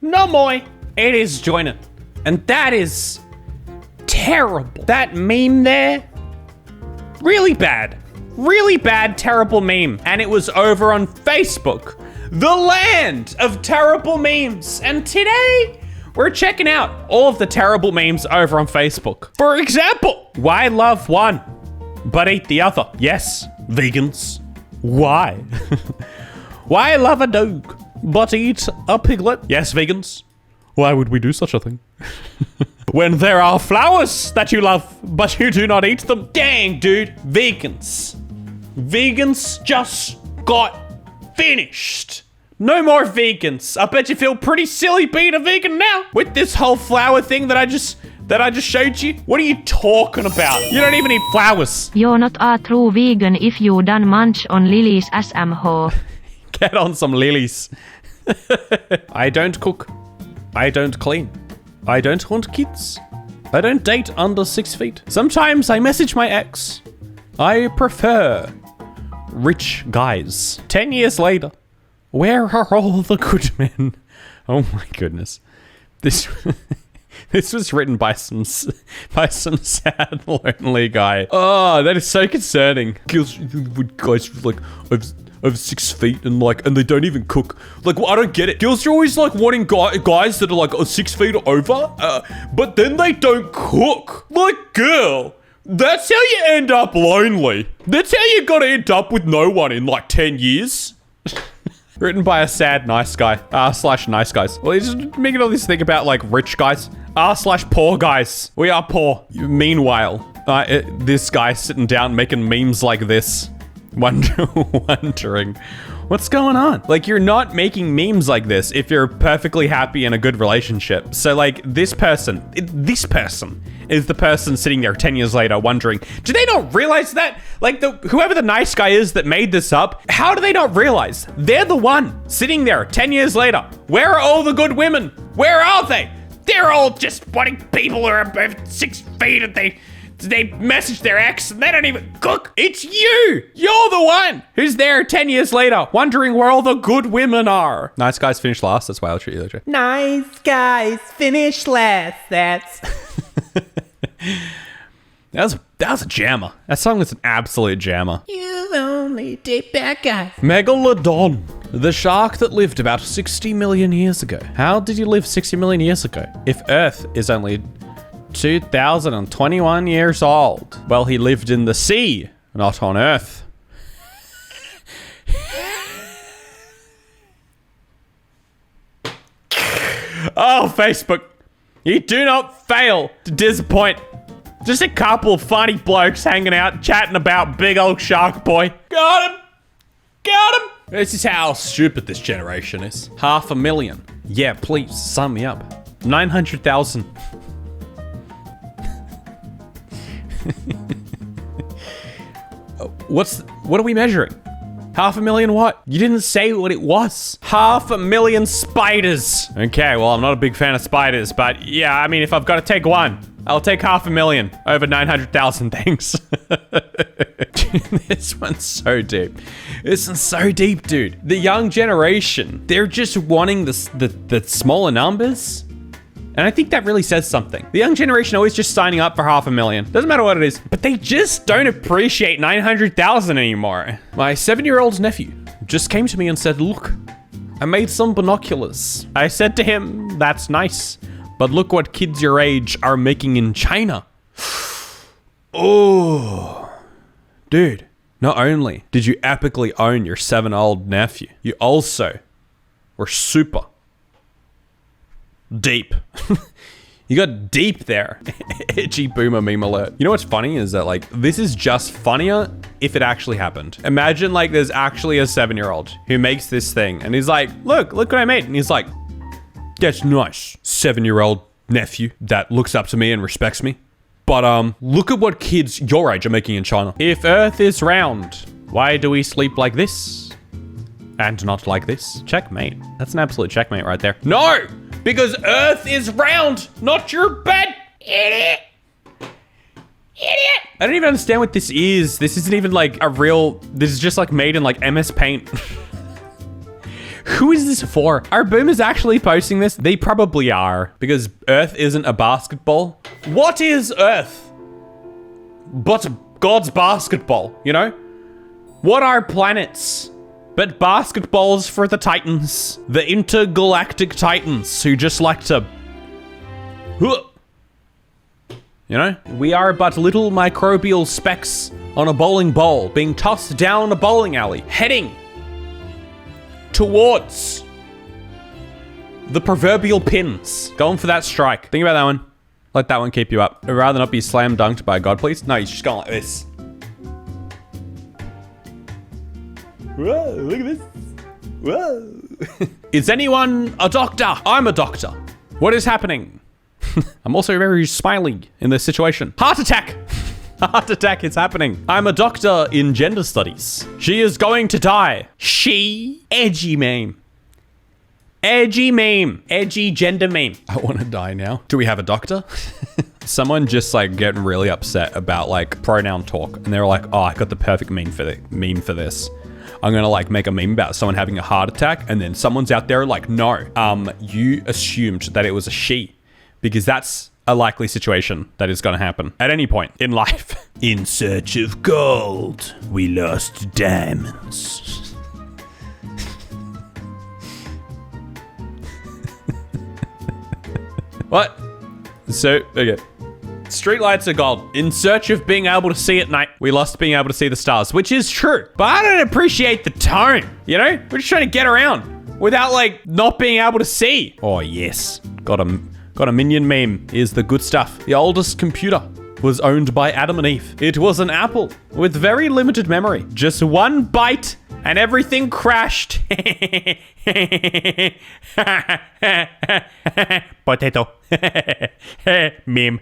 No more. It is Joinen. And that is terrible. That meme there, really bad. Really bad, terrible meme. And it was over on Facebook, the land of terrible memes. And today, we're checking out all of the terrible memes over on Facebook. For example, why love one, but eat the other? Yes, vegans. Why? Why love a dog, but eat a piglet? Yes, vegans. Why would we do such a thing? When there are flowers that you love, but you do not eat them. Dang, dude, vegans. Vegans just got finished. No more vegans. I bet you feel pretty silly being a vegan now. With this whole flower thing that I just showed you. What are you talking about? You don't even eat flowers. You're not a true vegan if you don't munch on lilies as ho. Get on some lilies. I don't cook. I don't clean. I don't want kids. I don't date under 6 feet. Sometimes I message my ex. I prefer rich guys. 10 years later, where are all the good men? Oh my goodness. This was written by some sad, lonely guy. Oh, that is so concerning. Guys like of 6 feet and they don't even cook. Like, well, I don't get it. Girls are always like wanting guys that are like 6 feet over, but then they don't cook. Like, girl, that's how you end up lonely. That's how you gotta end up with no one in like 10 years. Written by a sad nice guy, / nice guys. Well, he's just making all this thing about like rich guys, / poor guys. We are poor. Meanwhile, this guy sitting down making memes like this, wondering what's going on. Like, you're not making memes like this if you're perfectly happy in a good relationship. So like this person is the person sitting there 10 years later wondering, do they not realize that? Like, whoever the nice guy is that made this up, how do they not realize? They're the one sitting there 10 years later. Where are all the good women? Where are they? They're all just wanting people who are above 6 feet and they message their ex and they don't even cook. It's you. You're the one who's there 10 years later wondering where all the good women are. Nice guys finish last. That's why I'll treat you like that. Nice guys finish last. That's... That was a jammer. That song was an absolute jammer. You only date bad guys. Megalodon, the shark that lived about 60 million years ago. How did you live 60 million years ago if Earth is only 2021 years old? Well, he lived in the sea, not on Earth. Oh, Facebook, you do not fail to disappoint. Just a couple of funny blokes hanging out, chatting about big old shark boy. Got him! Got him! This is how stupid this generation is. 500,000. Yeah, please, sign me up. 900,000. What are we measuring? 500,000 what? You didn't say what it was. 500,000 spiders. Okay, well, I'm not a big fan of spiders, but yeah, I mean, if I've got to take one, I'll take 500,000 over 900,000 things. This one's so deep. This one's so deep, dude. The young generation, they're just wanting the smaller numbers. And I think that really says something. The young generation always just signing up for 500,000. Doesn't matter what it is, but they just don't appreciate 900,000 anymore. My 7-year-old nephew just came to me and said, look, I made some binoculars. I said to him, that's nice, but look what kids your age are making in China. Oh, dude, not only did you epically own your 7-year-old nephew, you also were super deep. You got deep there. Itchy boomer meme alert. You know what's funny is that like, this is just funnier if it actually happened. Imagine like there's actually a 7-year-old who makes this thing and he's like, look what I made. And he's like, that's nice. 7-year-old nephew that looks up to me and respects me. But look at what kids your age are making in China. If Earth is round, why do we sleep like this and not like this? Checkmate. That's an absolute checkmate right there. No! Because Earth is round, not your bed, idiot. Idiot. I don't even understand what this is. This isn't even like a real, this is just like made in like MS Paint. Who is this for? Are boomers actually posting this? They probably are, because Earth isn't a basketball. What is Earth but God's basketball, you know? What are planets but basketballs for the Titans? The intergalactic Titans who just like to... You know? We are but little microbial specks on a bowling ball being tossed down a bowling alley, heading towards the proverbial pins. Going for that strike. Think about that one. Let that one keep you up. I'd rather not be slam dunked by God, please. No, he's just going like this. Whoa, look at this. Whoa. Is anyone a doctor? I'm a doctor. What is happening? I'm also very smiley in this situation. Heart attack. Heart attack is happening. I'm a doctor in gender studies. She is going to die. She. Edgy meme. Edgy meme. Edgy gender meme. I want to die now. Do we have a doctor? Someone just like getting really upset about like pronoun talk. And they're like, oh, I got the perfect meme for this. I'm gonna like make a meme about someone having a heart attack. And then someone's out there like, no, you assumed that it was a she. Because that's a likely situation that is going to happen at any point in life. In search of gold, we lost diamonds. What? So, okay. Streetlights are gold. In search of being able to see at night, we lost being able to see the stars, which is true. But I don't appreciate the tone, you know? We're just trying to get around without like not being able to see. Oh yes, got a Minion meme is the good stuff. The oldest computer was owned by Adam and Eve. It was an apple with very limited memory. Just one bite and everything crashed. Potato. Meme.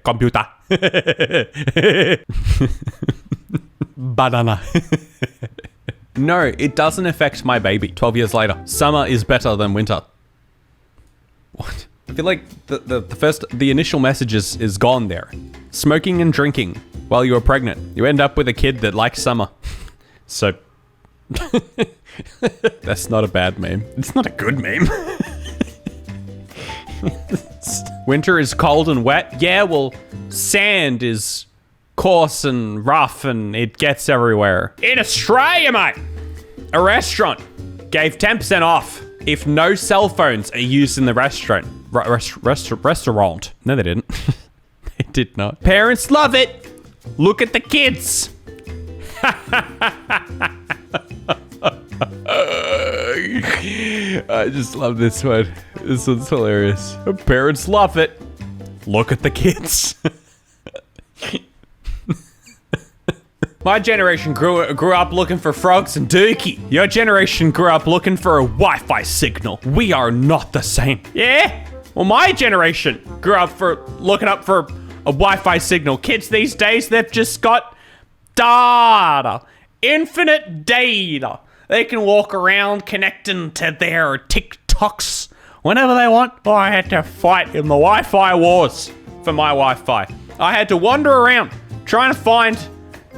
Computer. Banana. No, it doesn't affect my baby. 12 years later. Summer is better than winter. What? I feel like the initial message is gone there. Smoking and drinking while you are pregnant. You end up with a kid that likes summer. So, that's not a bad meme. It's not a good meme. Winter is cold and wet. Yeah, well, sand is coarse and rough and it gets everywhere. In Australia, mate, a restaurant gave 10% off if no cell phones are used in the restaurant. Restaurant. No, they didn't. They did not. Parents love it. Look at the kids. I just love this one. This one's hilarious. Parents love it. Look at the kids. My generation grew up looking for frogs and dookie. Your generation grew up looking for a Wi-Fi signal. We are not the same. Yeah? Well, my generation grew up looking up for a Wi-Fi signal. Kids these days, they've just got data. Infinite data. They can walk around connecting to their TikToks whenever they want. Oh, I had to fight in the Wi-Fi wars for my Wi-Fi. I had to wander around trying to find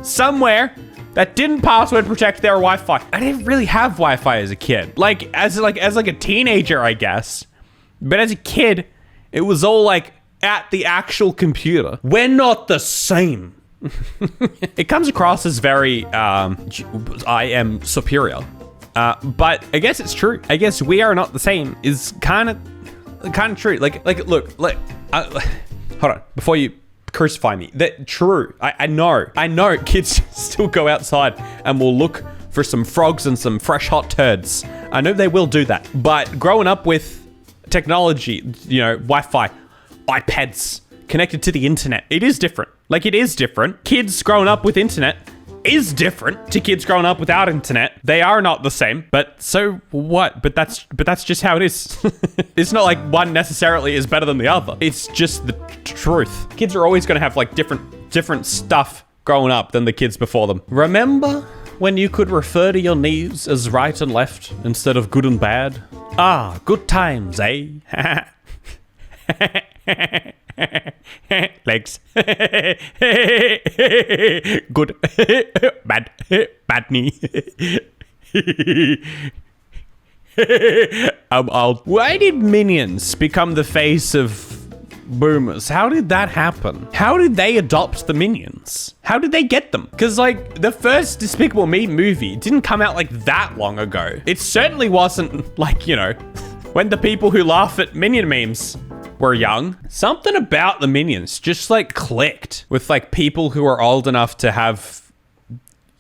somewhere that didn't password protect their Wi-Fi. I didn't really have Wi-Fi as a kid. As a teenager, I guess. But as a kid, it was all like at the actual computer. We're not the same. It comes across as very, I am superior. But I guess it's true. I guess we are not the same is kind of true. Look, hold on, before you crucify me. That true. I know kids still go outside and will look for some frogs and some fresh hot turds. I know they will do that. But growing up with technology, you know, Wi-Fi, iPads connected to the internet, it is different. Like, it is different. Kids growing up with internet is different to kids growing up without internet. They are not the same, but so what? But that's just how it is. It's not like one necessarily is better than the other. It's just the truth. Kids are always going to have like different stuff growing up than the kids before them. Remember when you could refer to your knees as right and left instead of good and bad? Ah, good times, eh? Legs. Good. Bad knee. I'm old. Why did Minions become the face of boomers? How did that happen? How did they adopt the Minions? How did they get them? Because like the first Despicable Me movie didn't come out like that long ago. It certainly wasn't like, you know, when the people who laugh at Minion memes were young. Something about the Minions just like clicked with like people who are old enough to have,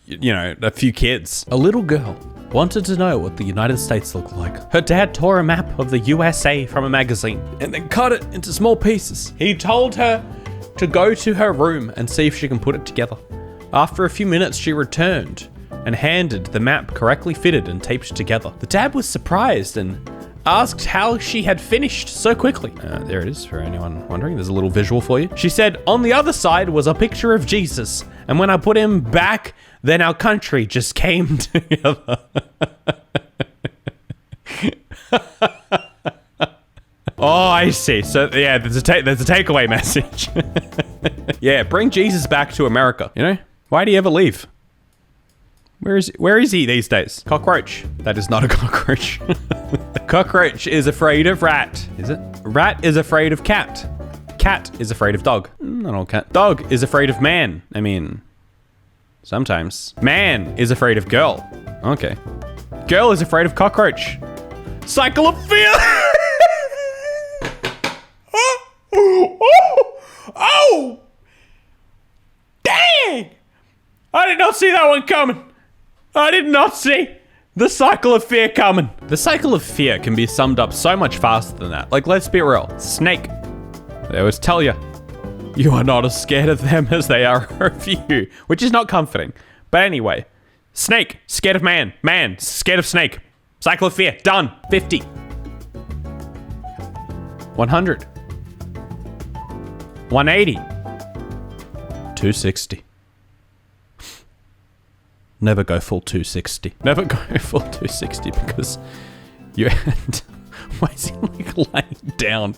you know, a few kids. A little girl wanted to know what the United States looked like. Her dad tore a map of the USA from a magazine and then cut it into small pieces. He told her to go to her room and see if she can put it together. After a few minutes, she returned and handed the map correctly fitted and taped together. The dad was surprised and asked how she had finished so quickly. There it is for anyone wondering. There's a little visual for you. She said, on the other side was a picture of Jesus. And when I put him back, then our country just came together. Oh, I see. So yeah, there's a takeaway message. Yeah, bring Jesus back to America. You know, why do you ever leave? Where is he these days? Cockroach. That is not a cockroach. Cockroach is afraid of rat. Is it? Rat is afraid of cat. Cat is afraid of dog. Not all cat. Dog is afraid of man. I mean, sometimes. Man is afraid of girl. Okay. Girl is afraid of cockroach. Cycle of fear. Oh! Dang! I did not see that one coming. I did not see the cycle of fear coming. The cycle of fear can be summed up so much faster than that. Like, let's be real. Snake. They always tell you, you are not as scared of them as they are of you, which is not comforting. But anyway, snake, scared of man. Man, scared of snake. Cycle of fear, done. 50. 100. 180. 260. Never go full 260. Never go full 260 because you end. Why is he like laying down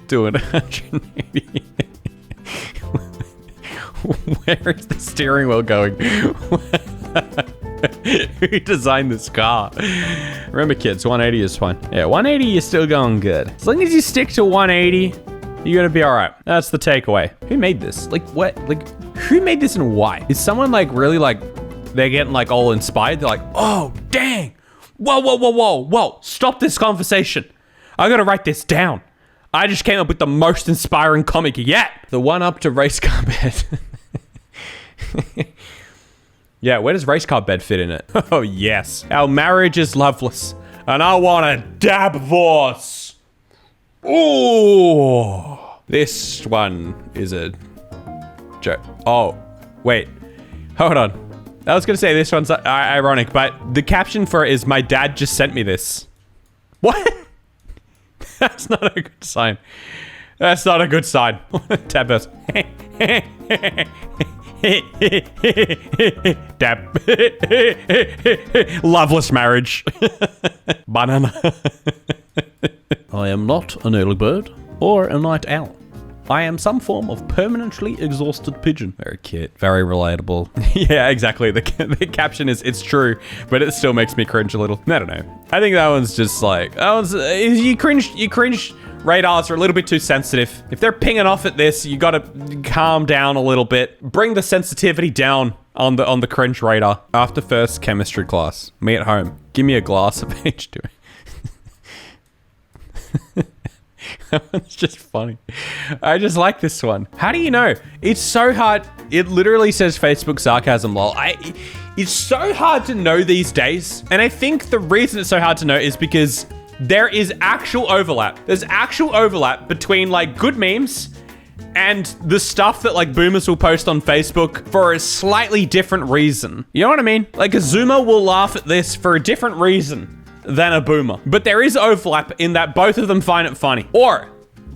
doing 180? Where is the steering wheel going? Who designed this car? Remember, kids, 180 is fine. Yeah, 180 you're still going good. As long as you stick to 180, you're gonna be all right. That's the takeaway. Who made this? Like, what? Like, who made this and why? Is someone like really like, they're getting like all inspired? They're like, oh, dang. Whoa, whoa, whoa, whoa, whoa. Stop this conversation. I gotta write this down. I just came up with the most inspiring comic yet. The one up to race car bed. Yeah, where does race car bed fit in it? Oh, yes. Our marriage is loveless, and I want a divorce. Ooh. This one is a joke. Oh, wait. Hold on. I was going to say this one's ironic, but the caption for it is, my dad just sent me this. What? That's not a good sign. That's not a good sign. Tabus. Dab. Loveless marriage. Banana. I am not an early bird or a night owl. I am some form of permanently exhausted pigeon. Very cute. Very relatable. Yeah, exactly. The caption is, it's true, but it still makes me cringe a little. I don't know. I think that one's just like, that one's, you cringe radars are a little bit too sensitive. If they're pinging off at this, you gotta calm down a little bit. Bring the sensitivity down on the cringe radar. After first chemistry class, me at home, give me a glass of H2O. That one's just funny. I just like this one. How do you know? It's so hard. It literally says Facebook sarcasm lol. It's so hard to know these days. And I think the reason it's so hard to know is because there is actual overlap. There's actual overlap between like good memes and the stuff that like boomers will post on Facebook for a slightly different reason. You know what I mean? Like a Zoomer will laugh at this for a different reason than a boomer. But there is overlap in that both of them find it funny. Or,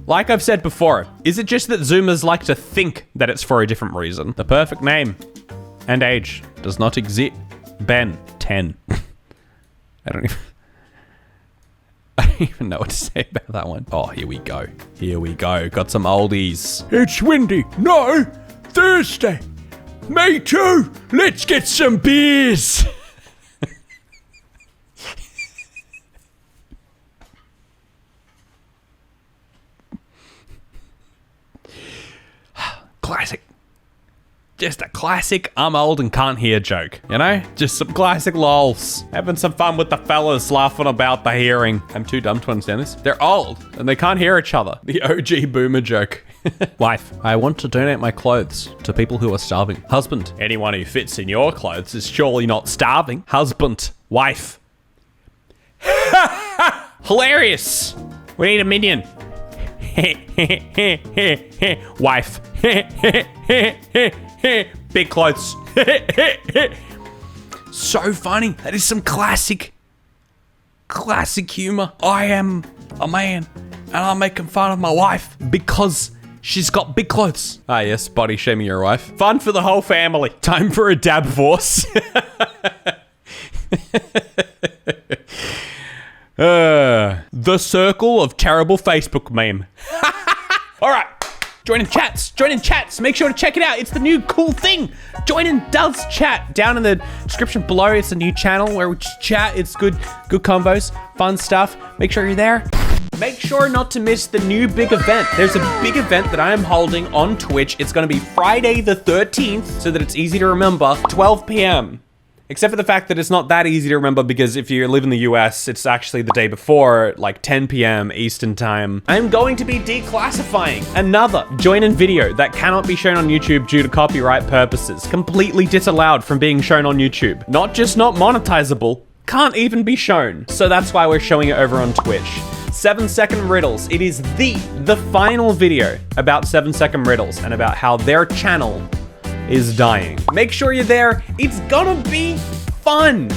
like I've said before, is it just that Zoomers like to think that it's for a different reason? The perfect name and age does not exist. Ben, 10. I don't even know what to say about that one. Oh, here we go. Here we go. Got some oldies. It's windy. No, Thursday. Me too. Let's get some beers. classic. Just a classic I'm old and can't hear joke, you know? Just some classic lols. Having some fun with the fellas, laughing about the hearing. I'm too dumb to understand this. They're old and they can't hear each other. The OG boomer joke. Wife, I want to donate my clothes to people who are starving. Husband, anyone who fits in your clothes is surely not starving. Husband, wife. Hilarious. We need a minion. Wife. Big clothes. So funny. That is some classic humor. I am a man and I'm making fun of my wife because she's got big clothes. Ah yes, body shaming your wife. Fun for the whole family. Time for a dab force. The circle of terrible Facebook meme. All right. Join in chats. Make sure to check it out. It's the new cool thing. Joinen does chat. Down in the description below, it's a new channel where we just chat. It's good combos, fun stuff. Make sure you're there. Make sure not to miss the new big event. There's a big event that I am holding on Twitch. It's going to be Friday the 13th, so that it's easy to remember, 12 p.m. Except for the fact that it's not that easy to remember because if you live in the US, it's actually the day before, like 10 p.m. Eastern time. I'm going to be declassifying another Joinen video that cannot be shown on YouTube due to copyright purposes. Completely disallowed from being shown on YouTube. Not just not monetizable, can't even be shown. So that's why we're showing it over on Twitch. 7-second riddles. It is the final video about 7-second riddles and about how their channel is dying. Make sure you're there. It's gonna be fun.